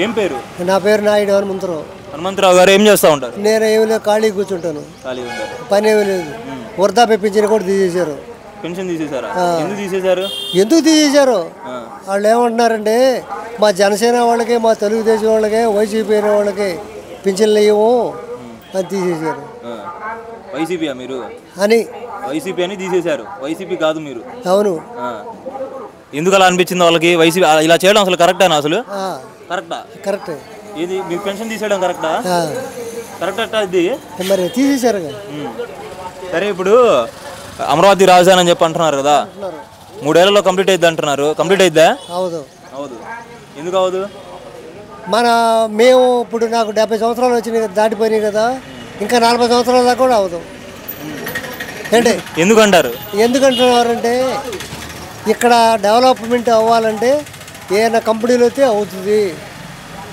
ఏం పేరు? నా పేరు నాయుడు హనుమంతరావు. హనుమంతరావు గారు ఏం చేస్తూ ఉంటారు? నేను ఏమి లేదు, ఖాళీ కూర్చుంటాను, పని ఏమి లేదు. వృద్ధాప్య పింఛన్ కూడా తీసేశారు. పెన్షన్ తీసేశారా? ఎందుకు తీసేశారు? ఎందుకు తీసేశారు వాళ్ళు ఏమంటున్నారంటే మా జనసేన వాళ్ళకి, మా తెలుగుదేశం వాళ్ళకి, వైసీపీ వాళ్ళకి పింఛన్లు ఇవ్వము అని తీసేశారు. వైసీపీ మీరు అని వైసీపీ అని తీసేశారు. వైసీపీ కాదు మీరు. అవును. ఎందుకు అలా అనిపించింది వాళ్ళకి? వైసీపీ ఇలా చేయడం అసలు కరెక్టేనా? అసలు కరెక్టా? కరెక్ట్. ఇది మీకు పెన్షన్ తీసేయడం కరెక్టా? కరెక్ట్ ఇది మరి తీసేశారు. సరే, ఇప్పుడు అమరావతి రాజధాని అని చెప్పి అంటున్నారు కదా, 3 ఏళ్లలో కంప్లీట్ అయింది అంటున్నారు. కంప్లీట్ అయిద్దా? అవదు. అవదు. ఎందుకు అవదు? మేము ఇప్పుడు నాకు 70 సంవత్సరాలు వచ్చినాయి, దాటిపోయినాయి కదా, ఇంకా 40 సంవత్సరాల దాకా కూడా అవదు. అంటే ఎందుకంటారు? ఎందుకంటున్నారంటే ఇక్కడ డెవలప్మెంట్ అవ్వాలంటే ఏదైనా కంపెనీలు వస్తే అవుతుంది,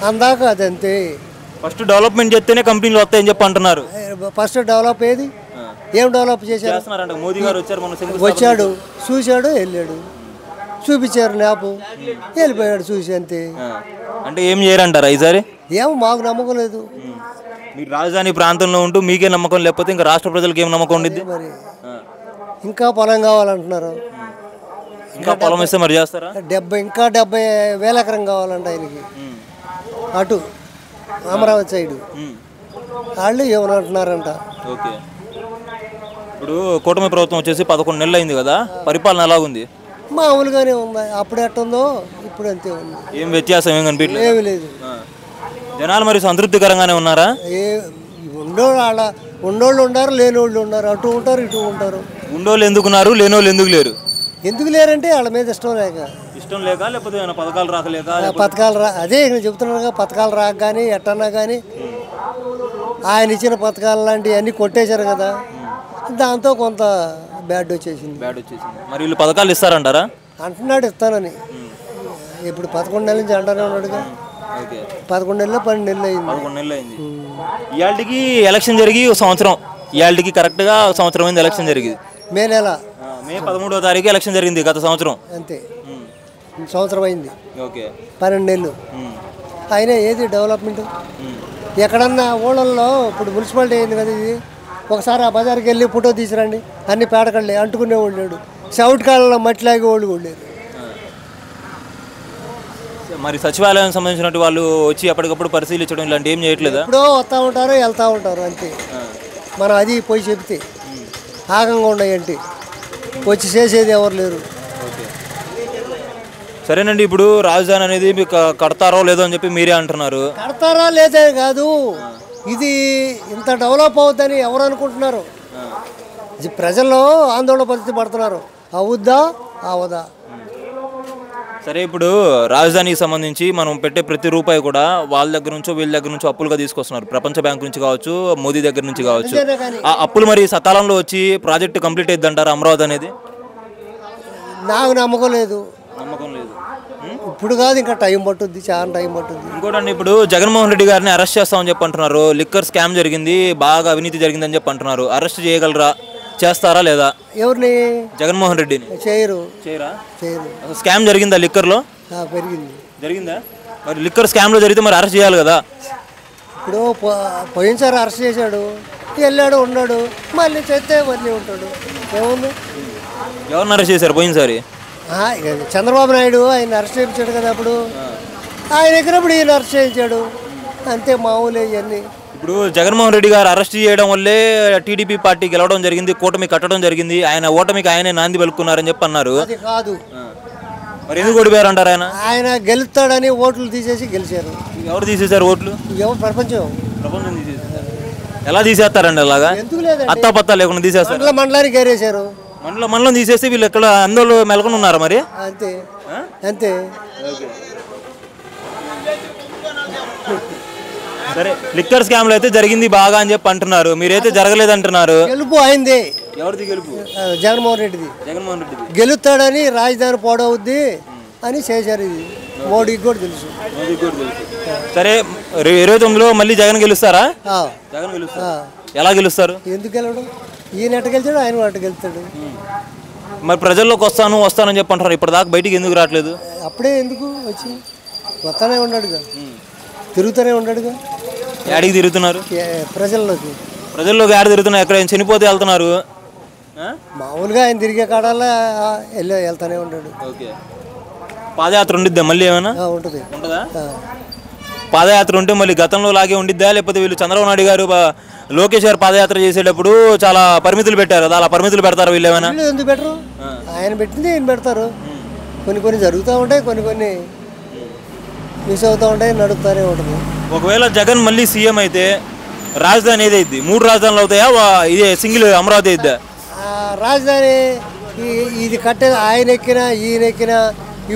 అందాక అదంతే. ఫస్ట్ డెవలప్మెంట్ చేస్తేనే కంపెనీలు వస్తాయని చెప్పి అంటున్నారు. ఫస్ట్ డెవలప్ ఏది? ఏం డెవలప్ చేశారు? మోదీ గారు వచ్చాడు, చూశాడు, వెళ్ళాడు, చూపించారు ల్యాప్, వెళ్ళిపోయాడు చూసి, అంతే. అంటే ఏం చేయరంటారా ఈసారి? ఏమో మాకు నమ్మకం లేదు. మీరు రాజధాని ప్రాంతంలో ఉంటూ మీకే నమ్మకం లేకపోతే ఇంకా రాష్ట్ర ప్రజలకు ఏం నమ్మకం ఉండిద్ది? మరి ఇంకా పొలం కావాలంటున్నారు. ఇంకా పొలం ఇస్తే మరి చేస్తారా? 70,000 ఎకరం కావాలంట ఆయనకి, అటు అమరావతి సైడు. వాళ్ళు ఏమనంటున్నారంట. ఓకే, ఇప్పుడు కూటమి ప్రభుత్వం వచ్చేసి 11 నెలలు అయింది కదా, పరిపాలన ఎలాగుంది? మామూలుగానే ఉంది. అప్పుడు ఎట్టుందో ఇప్పుడు అంతే ఉంది. ఏం వ్యత్యాసం ఏం కనిపించలేదు? ఏమి లేదు. జనాలు మరి సంతృప్తికరంగానే ఉన్నారా? ఉన్నోళ్ళు ఉన్నారు, లేనోళ్ళు ఉన్నారు, అటు ఉంటారు, ఇటు ఉంటారు. ఉండోళ్ళు ఎందుకున్నారు, లేనోళ్ళు ఎందుకు లేరు? ఎందుకు లేరంటే వాళ్ళ మీద ఇష్టం లేక. ఇష్టం లేక, లేకపోతే పథకాలు రాకలేక? పథకాలు అదే నేను చెప్తున్నాను, పథకాలు రాక కానీ ఎట్టన్నా కానీ ఆయన ఇచ్చిన పథకాలు లాంటివి అన్నీ కొట్టేశారు కదా, దాంతో కొంత బ్యాడ్ వచ్చేసింది. మరి వీళ్ళు పథకాలు ఇస్తారంటారా? అంటున్నాడు ఇస్తానని. ఇప్పుడు 11 నెలల నుంచి అంటానే ఉన్నాడుగా. 11 నెలలు 12 నెలలు అయింది. 11 నెలలు అయింది. ఇవాళకి ఎలక్షన్ జరిగి సంవత్సరం, ఇవాళకి కరెక్ట్గా సంవత్సరం అయింది ఎలక్షన్ జరిగింది. మే నెల, మే 13వ తారీఖు ఎలక్షన్ జరిగింది గత సంవత్సరం. అంతే, సంవత్సరం అయింది. ఓకే, 12 నెలలు అయినా ఏది డెవలప్మెంట్? ఎక్కడన్నా ఊళ్ళల్లో ఇప్పుడు మున్సిపాలిటీ అయింది కదా, ఇది ఒకసారి ఆ బజార్కి వెళ్ళి ఫోటో తీసిరండి, అన్ని పేడకళ్ళే అంటుకునేవాళ్ళు లేడు, సౌట్ కాలంలో మట్టిలాగే వాళ్ళు కూడా లేరు. మరి సచివాలయం సంబంధించినట్టు వాళ్ళు వచ్చి ఎప్పటికప్పుడు పరిశీలించడం ఇలాంటి ఏం చేయట్లేదు? ఎప్పుడో వస్తూ ఉంటారు, వెళ్తూ ఉంటారు, అంతే. మనం అది పోయి చెప్తే ఆగంగా ఉన్నాయంటే వచ్చి చేసేది ఎవరు లేరు. సరేనండి, ఇప్పుడు రాజధాని అనేది మీకు కడతారో లేదో అని చెప్పి మీరే అంటున్నారు. కడతారా లేదే కాదు, ఇది ఇంత డెవలప్ అవుతుందని ఎవరు అనుకుంటున్నారు? ప్రజల్లో ఆందోళన పరిస్థితి పడుతున్నారు, అవుద్దా అవదా? సరే, ఇప్పుడు రాజధానికి సంబంధించి మనం పెట్టే ప్రతి రూపాయి కూడా వాళ్ళ దగ్గర నుంచో వీళ్ళ దగ్గర నుంచో అప్పులుగా తీసుకొస్తున్నారు. ప్రపంచ బ్యాంక్ నుంచి కావచ్చు, మోదీ దగ్గర నుంచి కావచ్చు. ఆ అప్పులు మరి సకాలంలో వచ్చి ప్రాజెక్టు కంప్లీట్ అయ్యింది అంటారా అమరావతి అనేది? నాకు నమ్మకం లేదు. నమ్మకం లేదు. ఇప్పుడు కాదు, ఇంకా టైం పట్టుద్ది, చాలా టైం పట్టుద్ది. ఇంకోటండి, ఇప్పుడు జగన్మోహన్ రెడ్డి గారిని అరెస్ట్ చేస్తామని చెప్పి అంటున్నారు. లిక్కర్ స్కామ్ జరిగింది, బాగా అవినీతి జరిగిందని చెప్పి అంటున్నారు. అరెస్ట్ చేయగలరా, చేస్తారా లేదా? ఎవరిని? జగన్మోహన్ రెడ్డిని. చేయరు. చేయరా? చేయరు. స్కామ్ జరిగిందా లిక్కర్లో? పెరిగింది. జరిగిందా? మరి లిక్కర్ స్కామ్లో జరిగితే మరి అరెస్ట్ చేయాలి కదా? ఇప్పుడు పోయినసారి అరెస్ట్ చేశాడు, వెళ్ళాడు, ఉన్నాడు, మళ్ళీ చేస్తే మళ్ళీ ఉంటాడు, ఏముంది? ఎవరిని అరెస్ట్ చేశారు పోయినసారి? చంద్రబాబు నాయుడు ఆయన అరెస్ట్ చేయించాడు కదా, అప్పుడు ఆయన ఎక్కడప్పుడు ఈయన అరెస్ట్ చేయించాడు, అంతే. మామూలే ఇవన్నీ. ఇప్పుడు జగన్మోహన్ రెడ్డి గారు అరెస్ట్ చేయడం వల్లే టీడీపీ పార్టీ గెలవడం జరిగింది, కూటమి కట్టడం జరిగింది. ఆయన ఓటమికి ఆయనే నాంది పలుకున్నారని చెప్పి అన్నారు. అది కాదు. మరి ఎందుకు ఓడిపోయారు అంటారు? ఆయన గెలుస్తాడని ఓట్లు తీసేసి గెలిచారు. ఎవరు తీసేశారు ఓట్లు? ఎవరు? ప్రపంచం తీసేసారు. ఎలా తీసేస్తారండి అలాగా? ఎందుకు లేదండి, అత్తా పత్తా లేకుండా తీసేస్తారు. మండలానికి ఏరేశారు. మండలం తీసేసి వీళ్ళు ఎక్కడ అందరూ మెలకొని ఉన్నారా మరి? అంతే, అంతే. సరే, లిక్కర్ స్కామ్లు అయితే జరిగింది బాగా అని చెప్పి అంటున్నారు, మీరైతే జరగలేదంటున్నారు. గెలుపు అయింది. ఎవరిది గెలుపు? జగన్మోహన్ రెడ్డిది. జగన్మోహన్ రెడ్డి గెలుస్తాడని రాజధాని పోడవుద్ది అని చేశారు. ఇది మోడీకి కూడా తెలుసు. సరే, 29లో మళ్ళీ జగన్ గెలుస్తారా? జగన్ గెలుస్తారా? ఎలా గెలుస్తారు? ఎందుకు గెలవడం? ఈయన ఎట్ట గెలిచాడు, ఆయన అట్ట గెలుస్తాడు. మరి ప్రజల్లోకి వస్తానని చెప్పి అంటారు, ఇప్పటిదాకా బయటికి ఎందుకు రావట్లేదు? అప్పుడే ఎందుకు వచ్చి వస్తానే ఉన్నాడుగా, తిరుగుతూనే ఉన్నాడుగా. యాడికి తిరుగుతున్నారు? ప్రజల్లోకి యాడ తిరుగుతున్నారు? ఎక్కడ చనిపోతే వెళ్తున్నారు? మామూలుగా ఆయన తిరిగే కాడాలా వెళ్తానే ఉన్నాడు. ఓకే. పాదయాత్ర ఉండిద్దా మళ్ళీ ఏమైనా? ఉంటుంది. ఉంటుందా? పాదయాత్ర ఉంటే మళ్ళీ గతంలో లాగే ఉండిద్దా, లేకపోతే వీళ్ళు చంద్రబాబు నాయుడు గారు లోకేష్ గారు పాదయాత్ర చేసేటప్పుడు చాలా పరిమితులు పెట్టారు కదా, అలా పరిమితులు పెడతారు వీళ్ళు ఏమైనా? ఎందుకు పెట్టరు? ఆయన పెట్టింది ఈయన పెడతారు. కొన్ని జరుగుతూ ఉంటాయి, కొన్ని మిస్ అవుతూ ఉంటాయి, నడుపుతానే ఉంటుంది. ఒకవేళ జగన్ మళ్ళీ సీఎం అయితే రాజధాని ఏదైద్ది? 3 రాజధానులు అవుతాయా, ఇదే సింగిల్ అమరావతి అయిద్దా? రాజధాని ఇది కట్టేది ఆయన ఎక్కినా ఈయన ఎక్కినా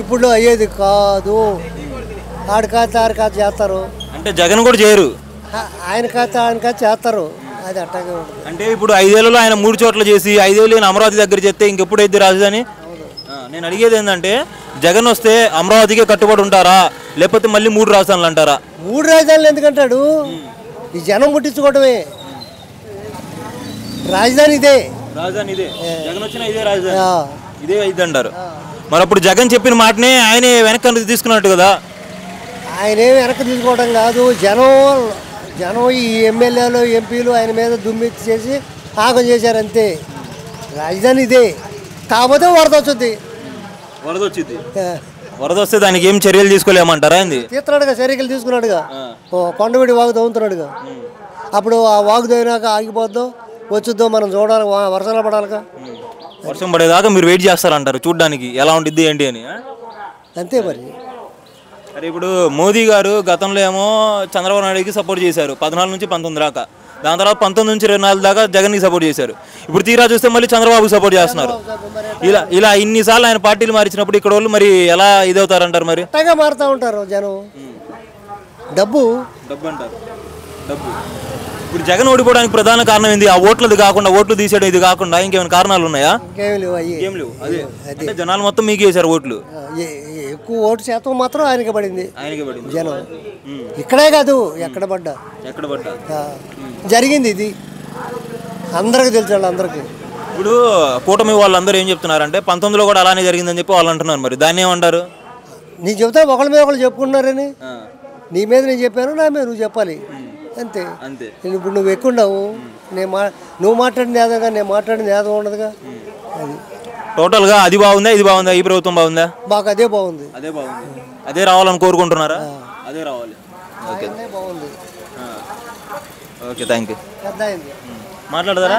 ఇప్పుడు అయ్యేది కాదు. ఆడి కాత చేస్తారు. అంటే జగన్ కూడా చేయరు, ఆయన కాత చేస్తారు. అది అట్టగే ఉంటుంది. అంటే ఇప్పుడు 5 ఏళ్లలో ఆయన 3 చోట్ల చేసి 5 ఏళ్ళు అమరావతి దగ్గర చేస్తే ఇంకెప్పుడైద్ది రాజధాని? నేను అడిగేది ఏంటంటే జగన్ వస్తే అమరావతికే కట్టుబడి ఉంటారా, లేకపోతే మళ్ళీ 3 రాజధానులు అంటారా? 3 రాజధానులు ఎందుకంటాడు? ఈ జనం పుట్టించుకోవడమే. రాజధాని ఇదే. జగన్ వచ్చిన ఇదే రాజధాని, ఇదే అయిద్ది అంటారు. మరి అప్పుడు జగన్ చెప్పిన మాటనే ఆయనే వెనక్కి తీసుకున్నట్టు కదా? ఆయన ఏమి వెనక్కి తీసుకోవడం కాదు, జనం ఈ ఎమ్మెల్యేలు ఎంపీలు ఆయన మీద దుమ్మెత్తి చేసి ఆగం చేశారు అంతే. రాజధాని ఇదే. కాకపోతే వరద వచ్చింది. వరద వస్తే దానికి ఏం చర్యలు తీసుకోలేమంటారా? తీస్తున్నాడుగా, చర్యలు తీసుకున్నాడుగా. కొండవీడి వాగు తవ్వుతున్నాడుగా. అప్పుడు ఆ వాగు తవ్వినాక ఆగిపోద్దో వచ్చుద్దో మనం చూడాలి, వర్షాలు పడాలిగా. వర్షం పడేదాకా మీరు వెయిట్ చేస్తారంటారు చూడడానికి ఎలా ఉంటుంది ఏంటి అని? అంతే మరి. అరే ఇప్పుడు మోదీ గారు గతంలో ఏమో చంద్రబాబు నాయుడుకి సపోర్ట్ చేశారు 14 నుంచి 19 దాకా, దాని తర్వాత 19 నుంచి 24 దాకా జగన్కి సపోర్ట్ చేశారు. ఇప్పుడు తీరా చూస్తే మళ్ళీ చంద్రబాబుకి సపోర్ట్ చేస్తున్నారు. ఇలా ఇన్నిసార్లు ఆయన పార్టీలు మార్చినప్పుడు ఇక్కడ వాళ్ళు మరి ఎలా ఇదవుతారంటారు? మరి అట్టగా మారుతూ ఉంటారు జనం. డబ్బు అంటారు. ఇప్పుడు జగన్ ఓడిపోవడానికి ప్రధాన కారణం ఏంది? ఆ ఓట్లది కాకుండా, ఓట్లు తీసేయడం ఇది కాకుండా ఇంకేమైనా కారణాలు ఉన్నాయా? ఇంకేం లేవు. అదే అంటే జనాలు మొత్తం మీకు వేశారు ఓట్లు. ఎక్కువ ఓటు శాతం మాత్రం ఆయనకి పడింది జనం. ఇక్కడే కాదు, ఎక్కడ పడ్డా జరిగింది ఇది. అందరికి తెలిసాడు అందరికి. ఇప్పుడు కూటమి వాళ్ళందరూ ఏం చెప్తున్నారంటే 19లో కూడా అలానే జరిగిందని చెప్పి వాళ్ళు అంటున్నారు. మరి దాన్ని ఏమంటారు? నీ చెప్తా ఒకళ్ళ మీద ఒకళ్ళు చెప్పుకుంటున్నారని. నీ మీద నేను చెప్పాను, నా మీద నువ్వు చెప్పాలి అంతే. ఇప్పుడు నువ్వు ఎక్కున్నావు, నువ్వు మాట్లాడింది ఏదోగా, నేను మాట్లాడింది ఏదో ఉండదుగా. అది టోటల్గా అది బాగుందా, ఇది బాగుందా, ఈ ప్రభుత్వం బాగుందా? మాకు అదే బాగుంది. అదే రావాలని కోరుకుంటున్నారా? అదే రావాలి. బాగుంది. Okay, thank you. పెద్ద అయింది. మాట్లాడదారా?